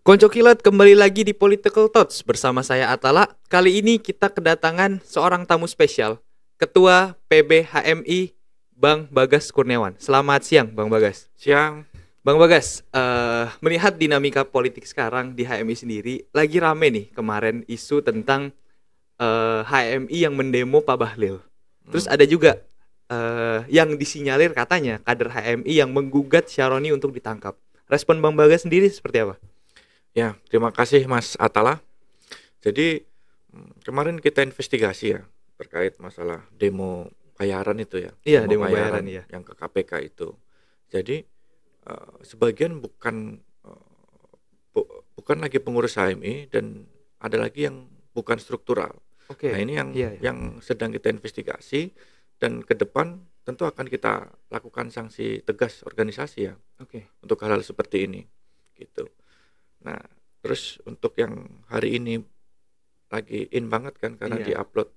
Konco Kilat kembali lagi di Political Thoughts bersama saya Atala. Kali ini kita kedatangan seorang tamu spesial, Ketua PBHMI Bang Bagas Kurniawan. Selamat siang Bang Bagas. Siang. Bang Bagas, melihat dinamika politik sekarang di HMI sendiri, lagi rame nih kemarin isu tentang HMI yang mendemo Pak Bahlil. Terus ada juga yang disinyalir katanya kader HMI yang menggugat Syaroni untuk ditangkap. Respon Bang Bagas sendiri seperti apa? Ya, terima kasih Mas Atala. Jadi kemarin kita investigasi ya terkait masalah demo bayaran itu ya. Iya, demo bayaran ya. Yang ke KPK itu. Jadi sebagian bukan lagi pengurus HMI dan ada lagi yang bukan struktural. Oke. Nah, ini yang sedang kita investigasi dan ke depan tentu akan kita lakukan sanksi tegas organisasi ya. Oke. Untuk hal-hal seperti ini gitu. Nah, terus untuk yang hari ini lagi in banget kan karena diupload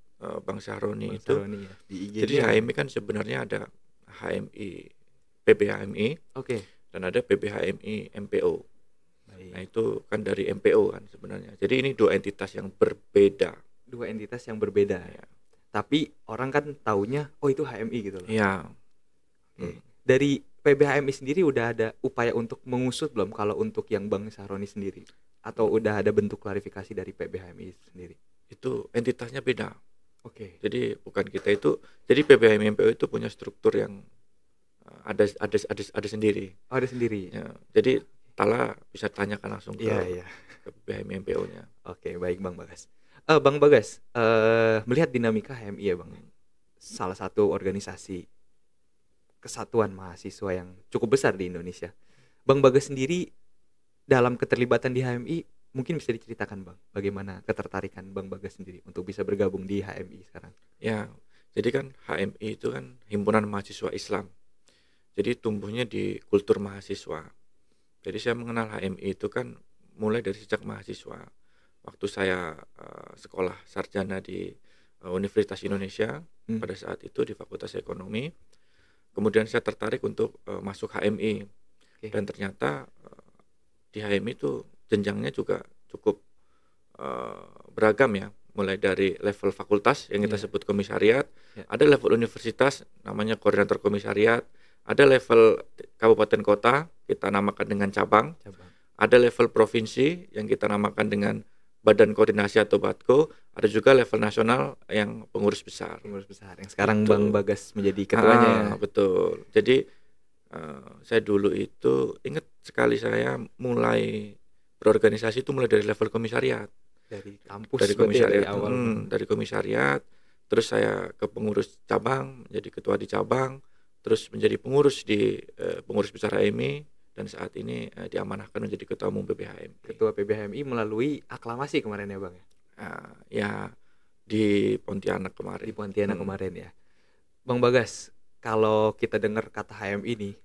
Bang Syaroni itu. Ya, di IG jadi HMI kan sebenarnya ada HMI PBHMI. Oke. Dan ada PBHMI MPO. Baik. Nah, itu kan dari MPO kan sebenarnya. Jadi ini dua entitas yang berbeda. Ya. Tapi orang kan taunya oh itu HMI gitu loh. Iya. Dari PBHMI sendiri udah ada upaya untuk mengusut belum kalau untuk yang Bang Syaroni sendiri? Atau udah ada bentuk klarifikasi dari PBHMI sendiri? Itu entitasnya beda. Oke. Jadi bukan kita itu. Jadi PBHMI MPO itu punya struktur yang ada sendiri. Oh, ada sendiri. Ya, jadi Tala bisa tanyakan langsung ke PBHMI MPO-nya. Oke, baik Bang Bagas. Bang Bagas, melihat dinamika HMI ya Bang. Salah satu organisasi kesatuan mahasiswa yang cukup besar di Indonesia. Bang Bagas sendiri dalam keterlibatan di HMI mungkin bisa diceritakan Bang, bagaimana ketertarikan Bang Bagas sendiri untuk bisa bergabung di HMI sekarang? Ya, jadi kan HMI itu kan himpunan mahasiswa Islam. Jadi tumbuhnya di kultur mahasiswa. Jadi saya mengenal HMI itu kan mulai dari sejak mahasiswa. Waktu saya sekolah sarjana di Universitas Indonesia pada saat itu di Fakultas Ekonomi. Kemudian saya tertarik untuk masuk HMI. Dan ternyata di HMI itu jenjangnya juga cukup beragam ya. Mulai dari level fakultas yang kita sebut komisariat, ada level universitas namanya koordinator komisariat, ada level kabupaten kota kita namakan dengan cabang. Ada level provinsi yang kita namakan dengan Badan Koordinasi atau BADKO, ada juga level nasional yang pengurus besar. Yang sekarang gitu. Bang Bagas menjadi ketuanya ya. Betul. Jadi saya dulu itu ingat sekali saya mulai berorganisasi itu mulai dari level komisariat. Dari kampus. Dari komisariat. Dari awal. Dari komisariat. Terus saya ke pengurus cabang, menjadi ketua di cabang, terus menjadi pengurus di pengurus besar HMI. Dan saat ini diamanahkan menjadi ketua umum PBHMI. Ketua PBHMI melalui aklamasi kemarin ya Bang ya? Ya di Pontianak kemarin. Di Pontianak kemarin ya. Bang Bagas, kalau kita dengar kata HMI nih,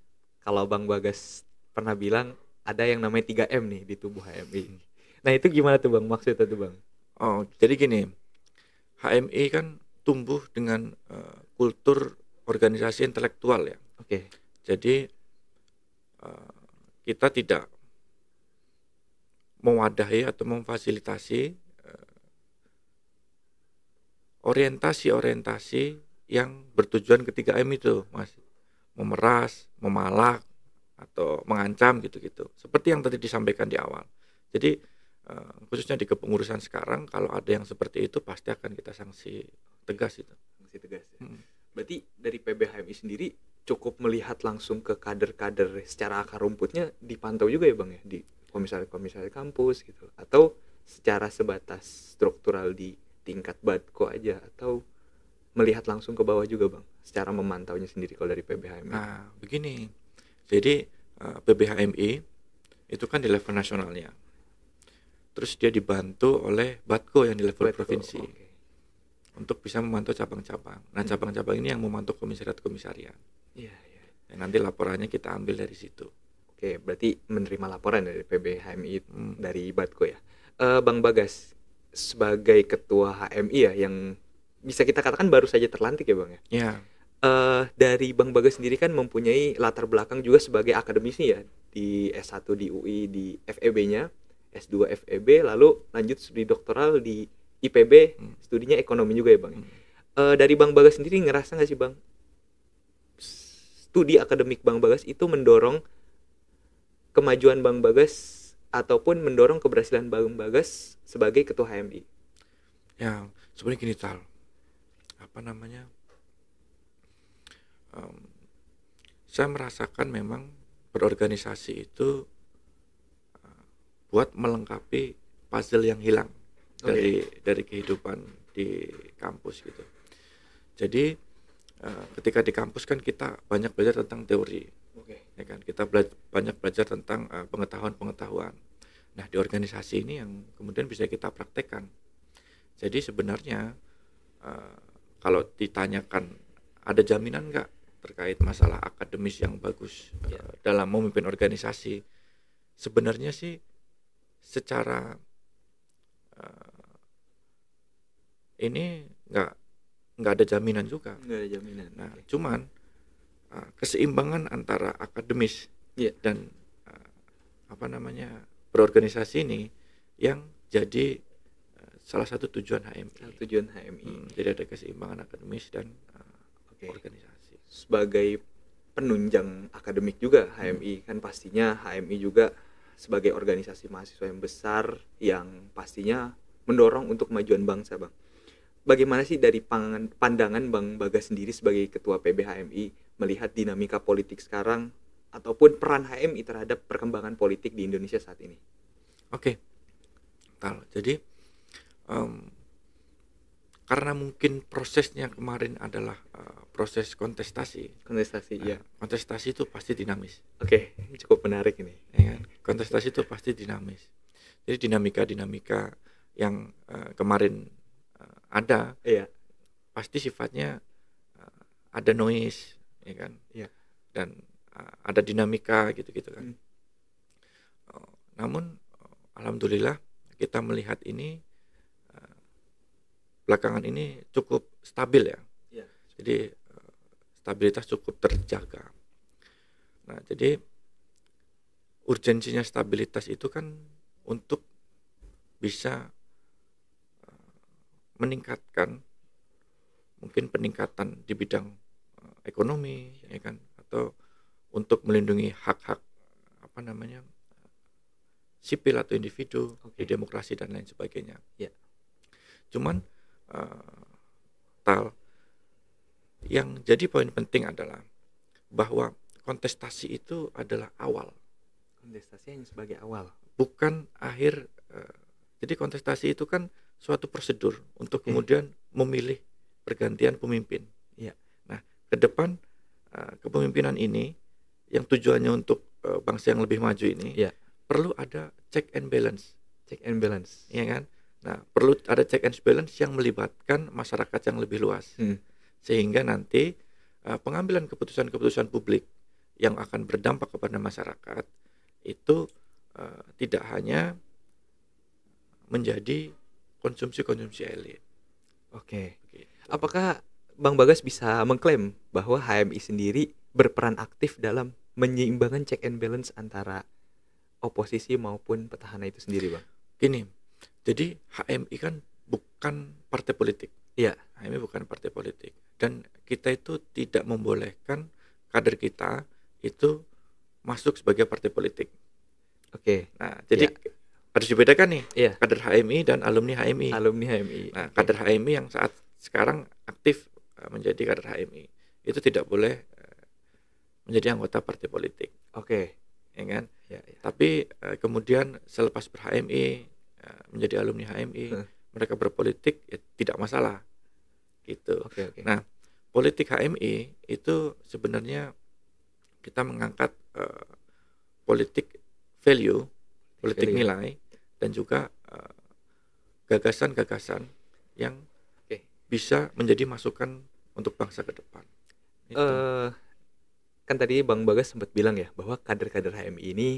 kalau Bang Bagas pernah bilang ada yang namanya 3M nih di tubuh HMI. Nah itu gimana tuh Bang maksudnya tuh Bang? Oh jadi gini, HMI kan tumbuh dengan kultur organisasi intelektual ya. Oke. Jadi kita tidak mewadahi atau memfasilitasi orientasi-orientasi yang bertujuan ke 3M itu, Mas. Memeras, memalak, atau mengancam gitu-gitu. Seperti yang tadi disampaikan di awal. Jadi khususnya di kepengurusan sekarang, kalau ada yang seperti itu pasti akan kita sanksi tegas itu. Sanksi tegas ya. Berarti dari PBHMI sendiri cukup melihat langsung ke kader-kader secara akar rumputnya dipantau juga ya Bang ya di komisaris kampus gitu, atau secara sebatas struktural di tingkat BADKO aja, atau melihat langsung ke bawah juga Bang secara memantaunya sendiri kalau dari PBHMI? Nah begini, jadi PBHMI itu kan di level nasionalnya, terus dia dibantu oleh BADKO yang di level provinsi untuk bisa memantau cabang-cabang. Nah cabang-cabang ini yang memantau komisariat-komisariat. Iya. Nanti laporannya kita ambil dari situ. Oke, berarti menerima laporan dari PBHMI dari BADKO ya. Bang Bagas sebagai ketua HMI ya yang bisa kita katakan baru saja terlantik ya Bang ya. Iya. Dari Bang Bagas sendiri kan mempunyai latar belakang juga sebagai akademisi ya, di S1 di UI, di FEB-nya S2 FEB, lalu lanjut studi doktoral di IPB, studinya ekonomi juga ya Bang. Dari Bang Bagas sendiri ngerasa nggak sih Bang, studi akademik Bang Bagas itu mendorong kemajuan Bang Bagas ataupun mendorong keberhasilan Bang Bagas sebagai ketua HMI? Ya, sebenarnya gini Tal, apa namanya, saya merasakan memang berorganisasi itu buat melengkapi puzzle yang hilang dari kehidupan di kampus gitu. Jadi ketika di kampus kan kita banyak belajar tentang teori, ya kan, kita banyak belajar tentang pengetahuan. Nah, di organisasi ini yang kemudian bisa kita praktekkan. Jadi sebenarnya kalau ditanyakan ada jaminan nggak terkait masalah akademis yang bagus dalam memimpin organisasi, sebenarnya sih secara ini nggak ada jaminan juga. Nggak ada jaminan. Nah, cuman keseimbangan antara akademis dan apa namanya berorganisasi ini yang jadi salah satu tujuan HMI. Jadi ada keseimbangan akademis dan organisasi. Sebagai penunjang akademik juga HMI, kan pastinya HMI juga sebagai organisasi mahasiswa yang besar yang pastinya mendorong untuk kemajuan bangsa, Bang. Bagaimana sih dari pandangan Bang Bagas sendiri sebagai ketua PB HMI melihat dinamika politik sekarang ataupun peran HMI terhadap perkembangan politik di Indonesia saat ini? Oke. Jadi karena mungkin prosesnya kemarin adalah proses kontestasi. Kontestasi itu pasti dinamis. Oke, cukup menarik ini. Ya kan? Kontestasi itu pasti dinamis. Jadi dinamika yang kemarin ada, pasti sifatnya ada noise, ya kan? Dan ada dinamika gitu kan. Namun alhamdulillah kita melihat ini belakangan ini cukup stabil ya. Jadi stabilitas cukup terjaga. Nah, jadi urgensinya stabilitas itu kan untuk bisa meningkatkan mungkin peningkatan di bidang ekonomi, ya kan, atau untuk melindungi hak-hak apa namanya sipil atau individu di demokrasi dan lain sebagainya. Cuman yang jadi poin penting adalah bahwa kontestasi itu adalah awal. Kontestasi hanya sebagai awal, bukan akhir. Jadi kontestasi itu kan suatu prosedur untuk kemudian memilih pergantian pemimpin. Nah, ke depan kepemimpinan ini yang tujuannya untuk bangsa yang lebih maju ini perlu ada check and balance. Ya kan? Nah, perlu ada check and balance yang melibatkan masyarakat yang lebih luas. Sehingga nanti pengambilan keputusan-keputusan publik yang akan berdampak kepada masyarakat itu tidak hanya menjadi konsumsi elit. Gitu. Apakah Bang Bagas bisa mengklaim bahwa HMI sendiri berperan aktif dalam menyeimbangkan check and balance antara oposisi maupun petahana itu sendiri, Bang? Gini, jadi HMI kan bukan partai politik. HMI bukan partai politik. Dan kita itu tidak membolehkan kader kita itu masuk sebagai partai politik. Nah, jadi harus dibedakan nih, kader HMI dan alumni HMI. Nah, kader HMI yang saat sekarang aktif menjadi kader HMI itu tidak boleh menjadi anggota partai politik. Ya kan? Tapi kemudian selepas ber-HMI menjadi alumni HMI, mereka berpolitik tidak masalah. Gitu. Nah, politik HMI itu sebenarnya kita mengangkat politik value, politik nilai, dan juga gagasan-gagasan yang bisa menjadi masukan untuk bangsa ke depan. Kan tadi Bang Bagas sempat bilang ya bahwa kader-kader HMI ini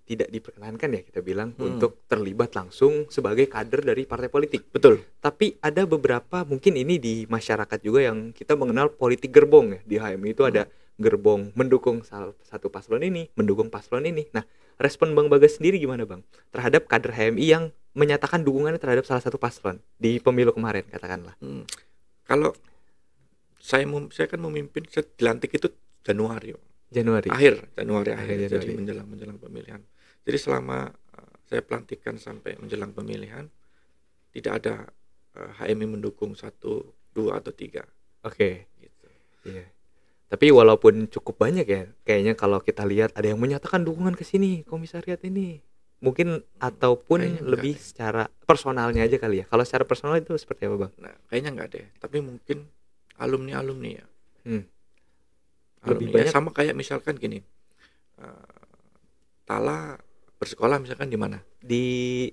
tidak diperkenankan ya kita bilang untuk terlibat langsung sebagai kader dari partai politik. Betul. Tapi ada beberapa mungkin ini di masyarakat juga yang kita mengenal politik gerbong ya. Di HMI itu ada gerbong mendukung salah satu paslon ini, mendukung paslon ini. Nah, respon Bang Bagas sendiri gimana Bang terhadap kader HMI yang menyatakan dukungannya terhadap salah satu paslon di pemilu kemarin katakanlah? Kalau saya kan memimpin, saya dilantik itu Januari. Januari. Jadi menjelang pemilihan. Jadi selama saya pelantikan sampai menjelang pemilihan tidak ada HMI mendukung 1, 2 atau 3. Oke. Gitu. Iya. Tapi walaupun cukup banyak ya, kayaknya kalau kita lihat ada yang menyatakan dukungan ke sini, komisariat ini. Mungkin ataupun lebih secara personalnya aja kali ya. Kalau secara personal itu seperti apa Bang? Nah, kayaknya enggak deh. Tapi mungkin alumni ya. Lebih banyak. Sama kayak misalkan gini. Tala bersekolah misalkan di mana? Di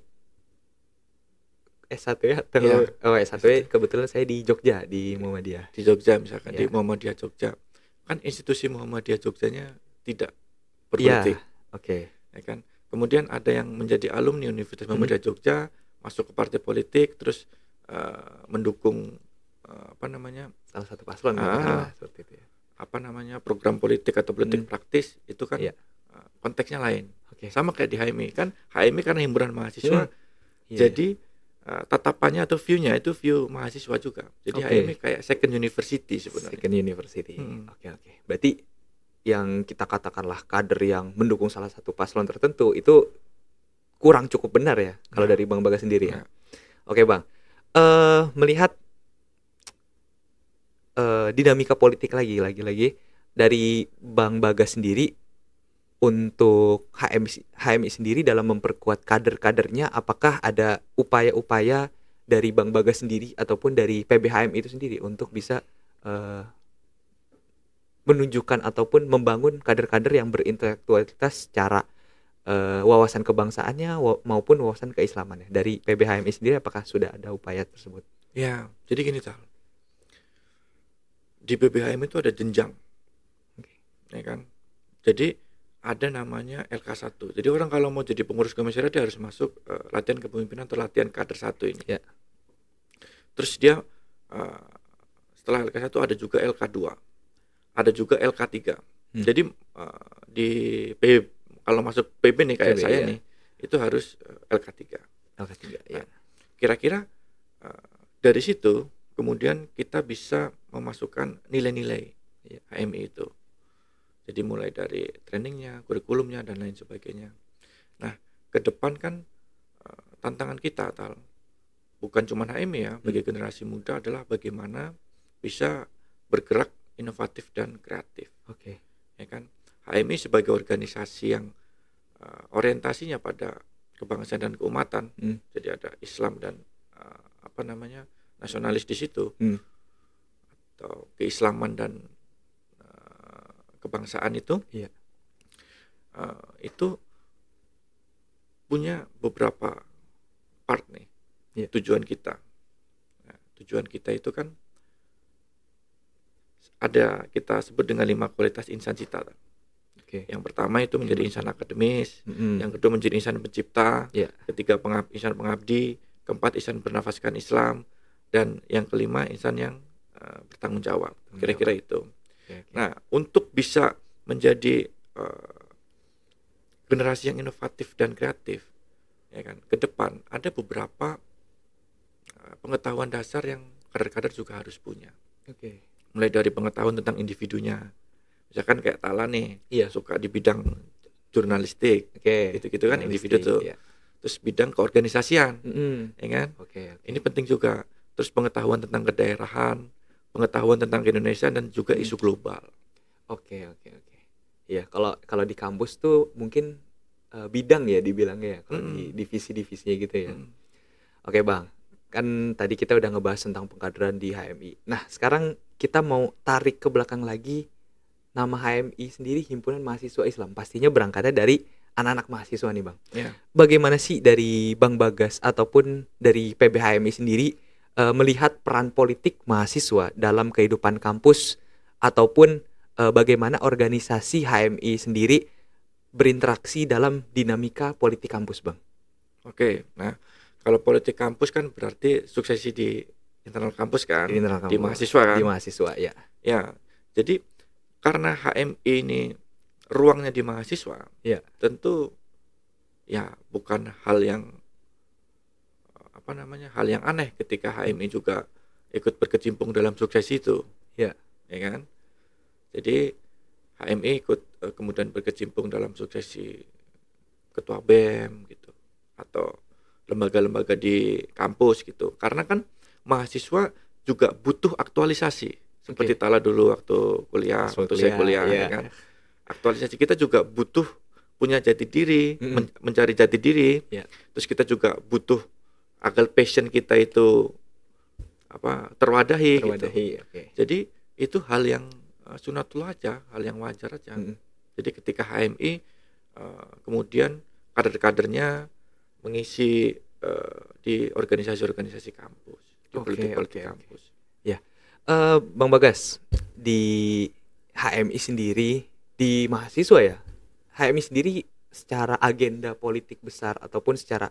S1 ya atau S1 kebetulan saya di Jogja, di Muhammadiyah. Di Jogja misalkan, di Muhammadiyah Jogja. Kan institusi Muhammadiyah Jogjanya tidak berpolitik. Oke. Ya kan? Kemudian ada yang menjadi alumni Universitas Muhammadiyah Jogja, masuk ke partai politik, terus mendukung salah satu paslon seperti itu ya. Program politik atau politik praktis itu kan konteksnya lain. Sama kayak di HMI kan, HMI karena himpunan mahasiswa, jadi tatapannya atau view-nya itu view mahasiswa juga. Jadi HMI kayak second university sebenarnya. Second university. Oke. Berarti yang kita katakanlah kader yang mendukung salah satu paslon tertentu itu kurang cukup benar ya kalau dari Bang Bagas sendiri ya. Oke Bang. Melihat dinamika politik lagi dari Bang Bagas sendiri untuk HMI sendiri dalam memperkuat kader-kadernya, apakah ada upaya-upaya dari Bang Bagas sendiri ataupun dari PBHMI itu sendiri untuk bisa menunjukkan ataupun membangun kader-kader yang berintelektualitas secara wawasan kebangsaannya maupun wawasan keislamannya? Dari PBHMI sendiri apakah sudah ada upaya tersebut? Ya, jadi gini Tal. Di PBHMI itu ada jenjang. Ya kan? Jadi ada namanya LK1. Jadi orang kalau mau jadi pengurus komisariat dia harus masuk latihan kepemimpinan atau latihan kader 1 ini. Ya. Terus dia setelah LK1 ada juga LK2. Ada juga LK3. Jadi kalau masuk PB nih kayak saya nih, itu harus LK3. LK3 ya. Nah, kira-kira dari situ kemudian kita bisa memasukkan nilai-nilai HMI itu. Jadi mulai dari trainingnya, kurikulumnya, dan lain sebagainya. Nah, ke depan kan tantangan kita, Tal, bukan cuma HMI ya, bagi generasi muda adalah bagaimana bisa bergerak inovatif dan kreatif. Oke. Ya kan? HMI sebagai organisasi yang orientasinya pada kebangsaan dan keumatan, jadi ada Islam dan nasionalis di situ, atau keislaman dan kebangsaan itu, itu punya beberapa part nih. Tujuan kita. Nah, tujuan kita itu kan ada, kita sebut dengan 5 kualitas insan cita. Yang pertama itu menjadi insan akademis, yang kedua menjadi insan pencipta, ketiga insan pengabdi, keempat insan bernafaskan Islam, dan yang kelima insan yang bertanggung jawab. Kira-kira itu. Nah, untuk bisa menjadi generasi yang inovatif dan kreatif, ya kan, ke depan ada beberapa pengetahuan dasar yang kader-kader juga harus punya. Mulai dari pengetahuan tentang individunya, misalkan kayak Tala nih, suka di bidang jurnalistik, gitu-gitu kan, individu tuh. Terus bidang keorganisasian, ya kan. Ini penting juga. Terus pengetahuan tentang kedaerahan, pengetahuan tentang Indonesia, dan juga isu global. Oke. Ya, kalau di kampus tuh mungkin bidang ya dibilangnya ya, kalau di divisi-divisinya gitu ya. Oke Bang, kan tadi kita udah ngebahas tentang pengkaderan di HMI. Nah, sekarang kita mau tarik ke belakang lagi. Nama HMI sendiri Himpunan Mahasiswa Islam, pastinya berangkatnya dari anak-anak mahasiswa nih Bang. Bagaimana sih dari Bang Bagas ataupun dari PBHMI sendiri melihat peran politik mahasiswa dalam kehidupan kampus, ataupun bagaimana organisasi HMI sendiri berinteraksi dalam dinamika politik kampus Bang? Oke, nah kalau politik kampus kan berarti suksesi di internal kampus kan, di mahasiswa kan? Di mahasiswa, ya. Ya, jadi karena HMI ini ruangnya di mahasiswa, tentu ya bukan hal yang hal yang aneh ketika HMI juga ikut berkecimpung dalam sukses itu, Ya. ya kan? Jadi HMI ikut kemudian berkecimpung dalam suksesi ketua BEM gitu, atau lembaga-lembaga di kampus gitu. Karena kan mahasiswa juga butuh aktualisasi. Seperti Tala dulu waktu kuliah, waktu saya kuliah, ya kan. Aktualisasi kita juga butuh punya jati diri, mencari jati diri. Terus kita juga butuh agar passion kita itu terwadahi gitu. Jadi itu hal yang sunatullah aja, hal yang wajar aja. Jadi ketika HMI kemudian kader-kadernya mengisi di organisasi-organisasi kampus, di politik kampus. Ya, Bang Bagas, di HMI sendiri, di mahasiswa ya, HMI sendiri secara agenda politik besar ataupun secara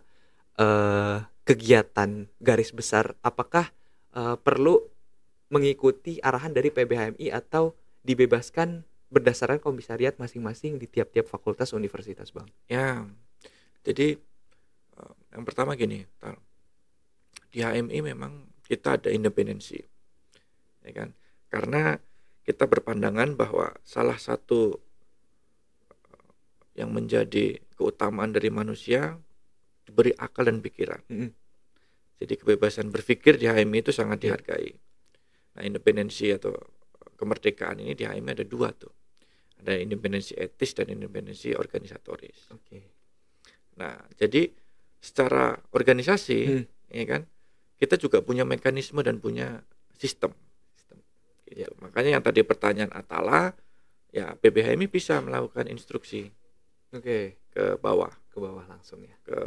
kegiatan garis besar, apakah perlu mengikuti arahan dari PBHMI atau dibebaskan berdasarkan komisariat masing-masing di tiap-tiap fakultas universitas, Bang? Ya, jadi yang pertama gini, di HMI memang kita ada independensi, ya kan? Karena kita berpandangan bahwa salah satu yang menjadi keutamaan dari manusia diberi akal dan pikiran. Jadi kebebasan berpikir di HMI itu sangat dihargai. Nah, independensi atau kemerdekaan ini di HMI ada dua tuh. Ada independensi etis dan independensi organisatoris. Nah, jadi secara organisasi, ya kan, kita juga punya mekanisme dan punya sistem. Gitu. Makanya yang tadi pertanyaan Atala, ya PBHMI bisa melakukan instruksi ke bawah langsung ya, ke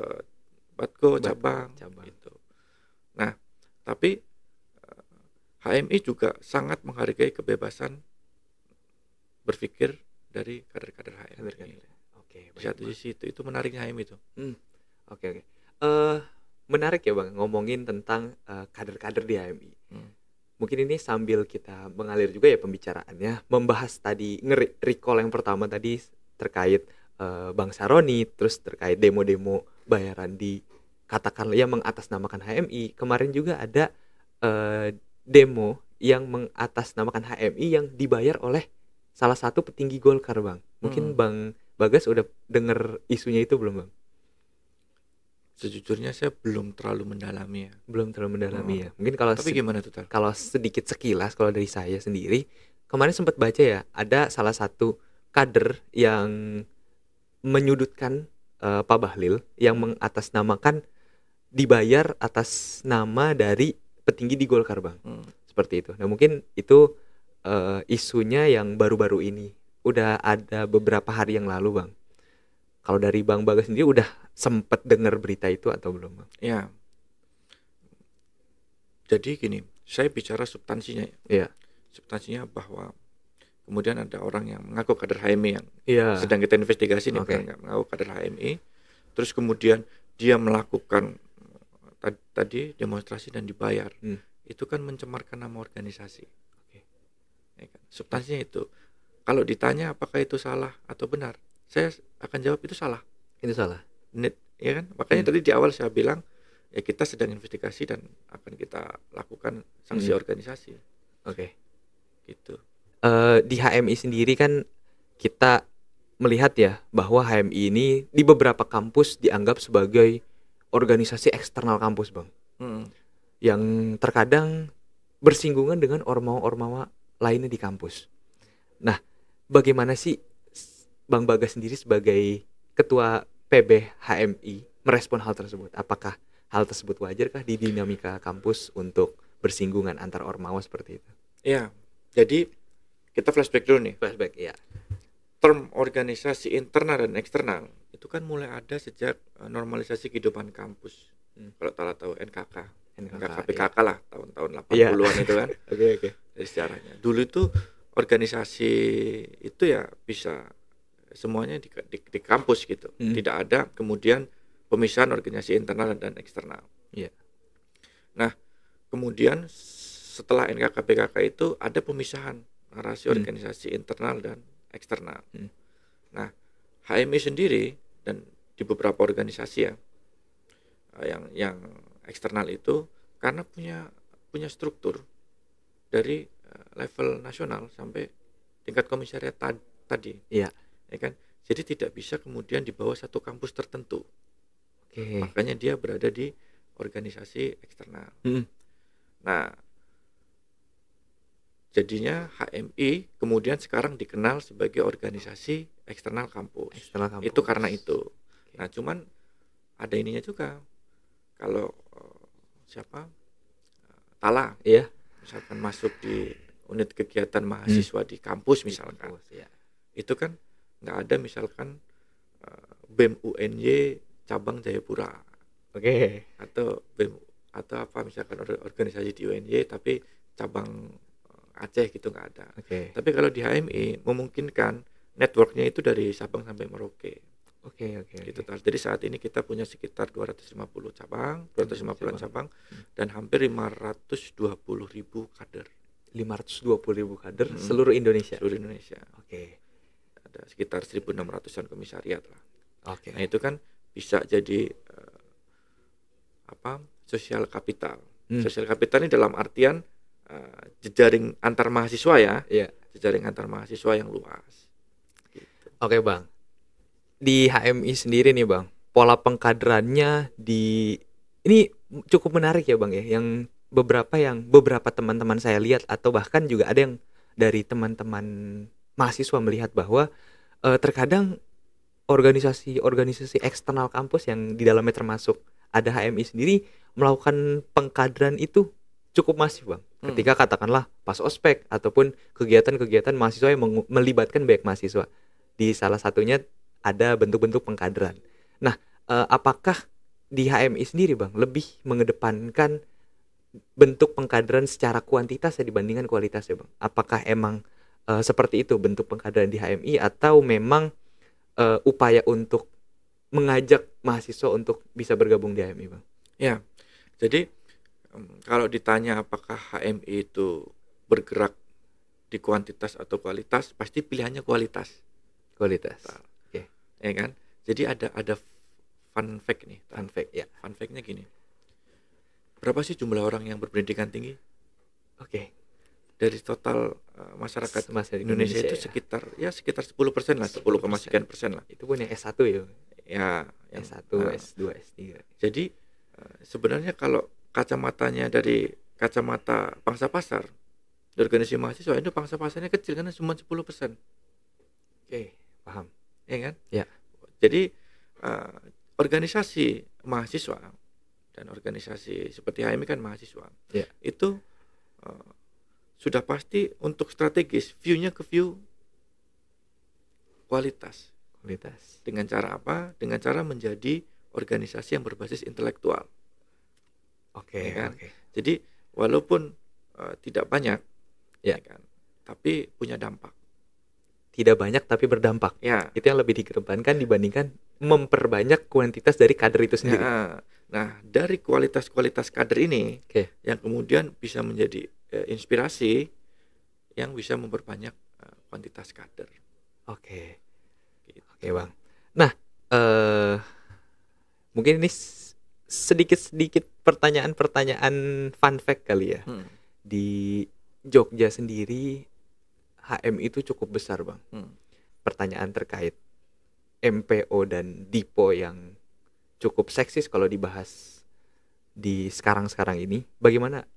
Batko cabang. Gitu. Nah, tapi HMI juga sangat menghargai kebebasan berpikir dari kader-kader HMI. Di satu sisi itu menariknya HMI itu. Menarik ya Bang, ngomongin tentang kader-kader di HMI. Mungkin ini sambil kita mengalir juga ya pembicaraannya, membahas tadi, recall yang pertama tadi terkait Bang Saroni, terus terkait demo-demo bayaran di katakanlah yang mengatasnamakan HMI. Kemarin juga ada demo yang mengatasnamakan HMI yang dibayar oleh salah satu petinggi Golkar, Bang. Mungkin Bang Bagas udah denger isunya itu belum, Bang? Sejujurnya saya belum terlalu mendalami ya. Ya. Mungkin tapi gimana tuh, Tar? Kalau sedikit sekilas, kalau dari saya sendiri, kemarin sempat baca ya, ada salah satu kader yang menyudutkan Pak Bahlil yang mengatasnamakan dibayar atas nama dari petinggi di Golkar, Bang. Seperti itu. Nah, mungkin itu isunya yang baru-baru ini. Udah ada beberapa hari yang lalu, Bang. Kalau dari Bang Bagas sendiri udah sempat dengar berita itu atau belum, Bang? Ya. Jadi gini, saya bicara substansinya ya. Iya. Substansinya bahwa kemudian ada orang yang mengaku kader HMI yang sedang kita investigasi nih, mengaku kader HMI. Terus kemudian dia melakukan tadi demonstrasi dan dibayar. Itu kan mencemarkan nama organisasi. Ya kan? Substansinya itu. Kalau ditanya apakah itu salah atau benar, saya akan jawab itu salah. Itu salah. Ya kan? Makanya tadi di awal saya bilang ya kita sedang investigasi dan akan kita lakukan sanksi organisasi. Gitu. Di HMI sendiri kan kita melihat ya bahwa HMI ini di beberapa kampus dianggap sebagai organisasi eksternal kampus, Bang. Yang terkadang bersinggungan dengan ormawa-ormawa lainnya di kampus. Nah, bagaimana sih Bang Bagas sendiri sebagai ketua PB HMI merespon hal tersebut? Apakah hal tersebut wajarkah di dinamika kampus untuk bersinggungan antar ormawa seperti itu? Ya, jadi kita flashback dulu nih. Ya. Term organisasi internal dan eksternal itu kan mulai ada sejak normalisasi kehidupan kampus. Kalau tahu NKK PKK ya. Lah tahun-tahun 80-an itu kan. Dari sejarahnya. Dulu itu organisasi itu ya bisa semuanya di kampus gitu. Tidak ada kemudian pemisahan organisasi internal dan eksternal. Nah, kemudian setelah NKK PKK itu ada pemisahan narasi organisasi internal dan eksternal. Nah, HMI sendiri dan di beberapa organisasi ya, yang eksternal itu karena punya struktur dari level nasional sampai tingkat komisariat tadi, Iya. ya kan? Jadi tidak bisa kemudian di bawah satu kampus tertentu. Oke. Makanya dia berada di organisasi eksternal. Nah, jadinya HMI kemudian sekarang dikenal sebagai organisasi eksternal kampus. Eksternal kampus. Itu karena itu. Nah, cuman ada ininya juga. Kalau Tala, Iya. misalkan masuk di unit kegiatan mahasiswa di kampus misalkan, itu kan nggak ada misalkan BEM UNY cabang Jayapura, atau BEM atau apa misalkan organisasi di UNY tapi cabang Aceh gitu nggak ada. Tapi kalau di HMI memungkinkan networknya itu dari Sabang sampai Merauke. Gitu. Jadi saat ini kita punya sekitar 250 cabang, 250 cabang dan hampir 520.000 kader. 520.000 kader seluruh Indonesia. Seluruh Indonesia. Ada sekitar 1.600-an komisariat lah. Nah, itu kan bisa jadi sosial kapital. Sosial kapital ini dalam artian jejaring antar mahasiswa ya. Jejaring antar mahasiswa yang luas. Gitu. Oke, Bang. Di HMI sendiri nih, Bang, pola pengkaderannya ini cukup menarik ya, Bang ya. Yang beberapa teman-teman saya lihat atau bahkan juga ada yang dari teman-teman mahasiswa melihat bahwa terkadang organisasi eksternal kampus yang di dalamnya termasuk ada HMI sendiri melakukan pengkaderan itu cukup masif, Bang. Ketika katakanlah pas ospek ataupun kegiatan-kegiatan mahasiswa yang melibatkan banyak mahasiswa. Di salah satunya ada bentuk-bentuk pengkaderan. Nah, apakah di HMI sendiri, Bang, lebih mengedepankan bentuk pengkaderan secara kuantitas dibandingkan kualitas ya, Bang? Apakah emang seperti itu bentuk pengkaderan di HMI atau memang upaya untuk mengajak mahasiswa untuk bisa bergabung di HMI, Bang? Ya, jadi kalau ditanya apakah HMI itu bergerak di kuantitas atau kualitas, pasti pilihannya kualitas. Ya kan? Jadi ada fun fact nih. Fun fact-nya gini. Berapa sih jumlah orang yang berpendidikan tinggi? Dari total masyarakat Indonesia itu sekitar 10% lah, 10,sekian persen lah. Itu pun yang S1 ya. Ya, yang S1, S2, S3. Jadi sebenarnya kalau kacamatanya dari kacamata pangsa pasar, di organisasi mahasiswa itu pangsa pasarnya kecil karena cuma 10%. Paham. Ya kan? Ya. Jadi organisasi mahasiswa dan organisasi seperti HMI kan mahasiswa, itu sudah pasti untuk strategis view-nya ke view kualitas. Dengan cara apa? Dengan cara menjadi organisasi yang berbasis intelektual. Ya kan? Jadi walaupun tidak banyak, ya kan, tapi punya dampak. Tidak banyak tapi berdampak. Ya. Itu yang lebih dikedepankan dibandingkan memperbanyak kuantitas dari kader itu sendiri. Nah, dari kualitas kader ini yang kemudian bisa menjadi inspirasi yang bisa memperbanyak kuantitas kader. Oke, Bang. Nah, mungkin ini sedikit pertanyaan fun fact kali ya. Di Jogja sendiri HMI itu cukup besar, Bang. Pertanyaan terkait MPO dan Dipo yang cukup seksis kalau dibahas di sekarang ini. Bagaimana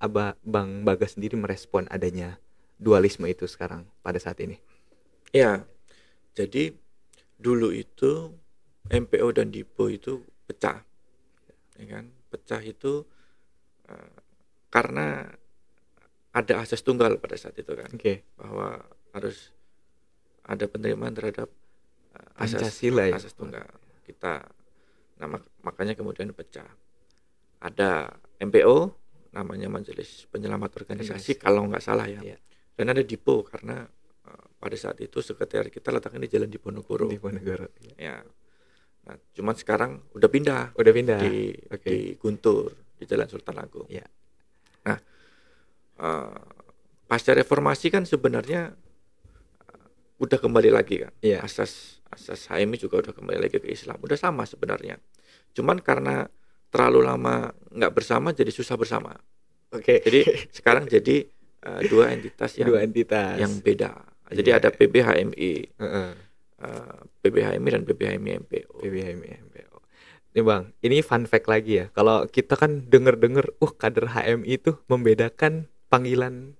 Bang Bagas sendiri merespon adanya dualisme itu sekarang pada saat ini? Ya, jadi dulu itu MPO dan Dipo itu pecah, ya kan? Pecah itu karena ada asas tunggal pada saat itu kan, bahwa harus ada penerimaan terhadap asas tunggal kita. Nah, makanya kemudian pecah. Ada MPO, namanya Majelis Penyelamat Organisasi kalau nggak salah ya. Dan ada Dipo karena pada saat itu sekretariat kita letaknya di Jalan Diponegoro. Ya. Nah, cuman sekarang udah pindah. Di Guntur, di Jalan Sultan Agung. Nah, pasca reformasi kan sebenarnya udah kembali lagi kan. Iya. Asas HMI juga udah kembali lagi ke Islam. Udah sama sebenarnya. Cuman karena terlalu lama nggak bersama jadi susah bersama. Oke. Jadi sekarang jadi dua entitas yang beda. Jadi Iya. ada PBHMI, Heeh. PBHMI dan PBHMI MPO. PBHMI MPO. Nih Bang, ini fun fact lagi ya. Kalau kita kan denger-denger, kader HMI itu membedakan panggilan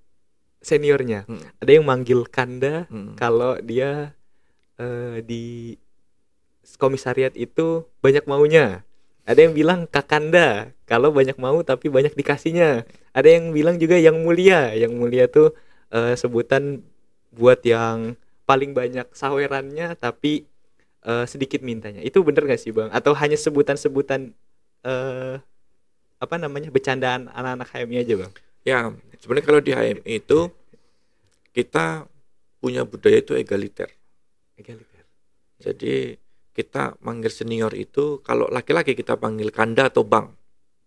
seniornya. Ada yang manggil Kanda kalau dia di komisariat itu banyak maunya. Ada yang bilang Kakanda kalau banyak mau tapi banyak dikasihnya. Ada yang bilang juga yang mulia. Yang mulia tuh sebutan buat yang paling banyak sawerannya tapi sedikit mintanya. Itu bener gak sih Bang? Atau hanya sebutan-sebutan bercandaan anak-anak HMI aja Bang? Ya, sebenarnya kalau di HMI itu kita punya budaya itu egaliter. Jadi kita manggil senior itu kalau laki-laki kita panggil Kanda atau Bang.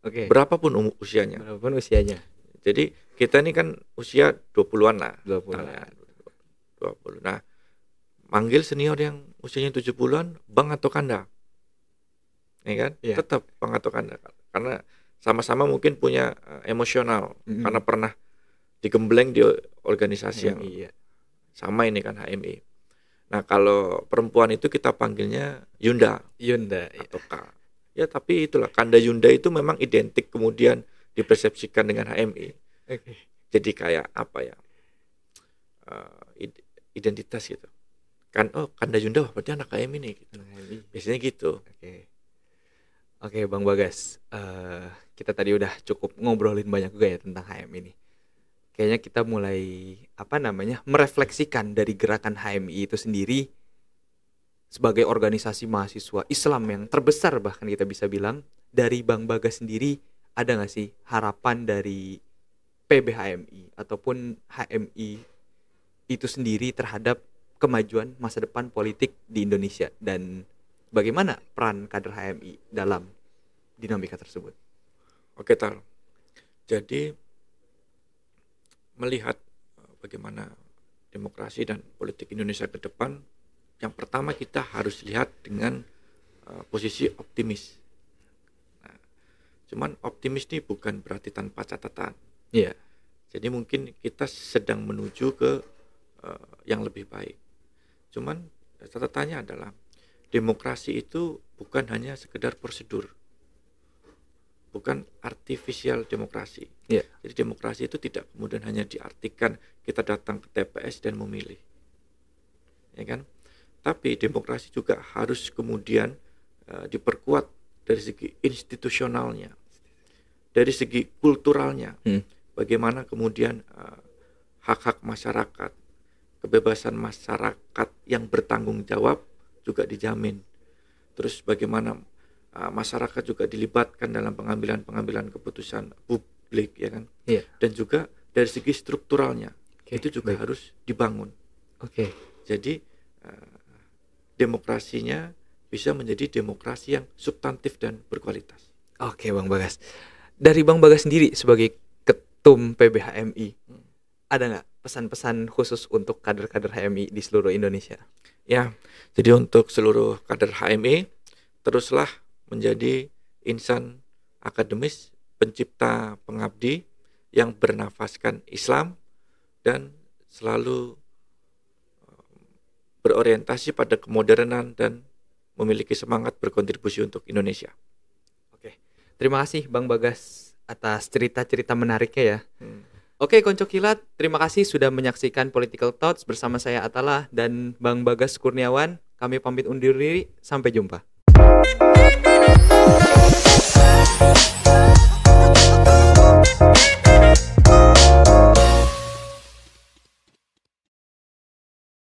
Oke. Berapapun usianya. Berapapun usianya. Jadi kita ini kan usia 20-an lah. 20-an. 20. Nah, manggil senior yang usianya 70-an Bang atau Kanda. Ya kan? Iya. Tetap Bang atau Kanda. Karena sama-sama mungkin punya emosional karena pernah digembleng di organisasi yang sama ini kan HMI. Nah, kalau perempuan itu kita panggilnya Yunda atau Kak. Ya, tapi itulah Kanda Yunda itu memang identik kemudian dipersepsikan dengan HMI. Okay. Jadi kayak apa ya? Identitas gitu. Kan Kanda Yunda berarti anak HMI nih gitu. Biasanya gitu. Oke, Bang Bagas. Kita tadi udah cukup ngobrolin banyak juga ya tentang HMI ini. Kayaknya kita mulai merefleksikan dari gerakan HMI itu sendiri sebagai organisasi mahasiswa Islam yang terbesar, bahkan kita bisa bilang. Dari Bang Bagas sendiri, ada gak sih harapan dari PBHMI ataupun HMI itu sendiri terhadap kemajuan masa depan politik di Indonesia, dan bagaimana peran kader HMI dalam dinamika tersebut? Oke, Tal. Jadi melihat bagaimana demokrasi dan politik Indonesia ke depan, yang pertama kita harus lihat dengan posisi optimis. Nah, cuman optimis ini bukan berarti tanpa catatan. Iya. Jadi mungkin kita sedang menuju ke yang lebih baik. Cuman catatannya adalah demokrasi itu bukan hanya sekedar prosedur. Bukan artificial demokrasi. Yeah. Jadi demokrasi itu tidak kemudian hanya diartikan kita datang ke TPS dan memilih, ya kan? Tapi demokrasi juga harus kemudian diperkuat dari segi institusionalnya, dari segi kulturalnya. Bagaimana kemudian hak-hak masyarakat, kebebasan masyarakat yang bertanggung jawab juga dijamin. Terus bagaimana masyarakat juga dilibatkan dalam pengambilan keputusan publik, ya kan? Yeah. Dan juga dari segi strukturalnya itu juga harus dibangun. Jadi demokrasinya bisa menjadi demokrasi yang substantif dan berkualitas. Oke, Bang Bagas. Dari Bang Bagas sendiri sebagai ketum PBHMI, ada nggak pesan-pesan khusus untuk kader-kader HMI di seluruh Indonesia? Ya, jadi untuk seluruh kader HMI, teruslah menjadi insan akademis, pencipta pengabdi yang bernafaskan Islam dan selalu berorientasi pada kemodernan dan memiliki semangat berkontribusi untuk Indonesia. Oke, terima kasih Bang Bagas atas cerita-cerita menariknya ya. Oke, Konco Kilat, terima kasih sudah menyaksikan Political Thoughts bersama saya Atala dan Bang Bagas Kurniawan. Kami pamit undur diri, sampai jumpa.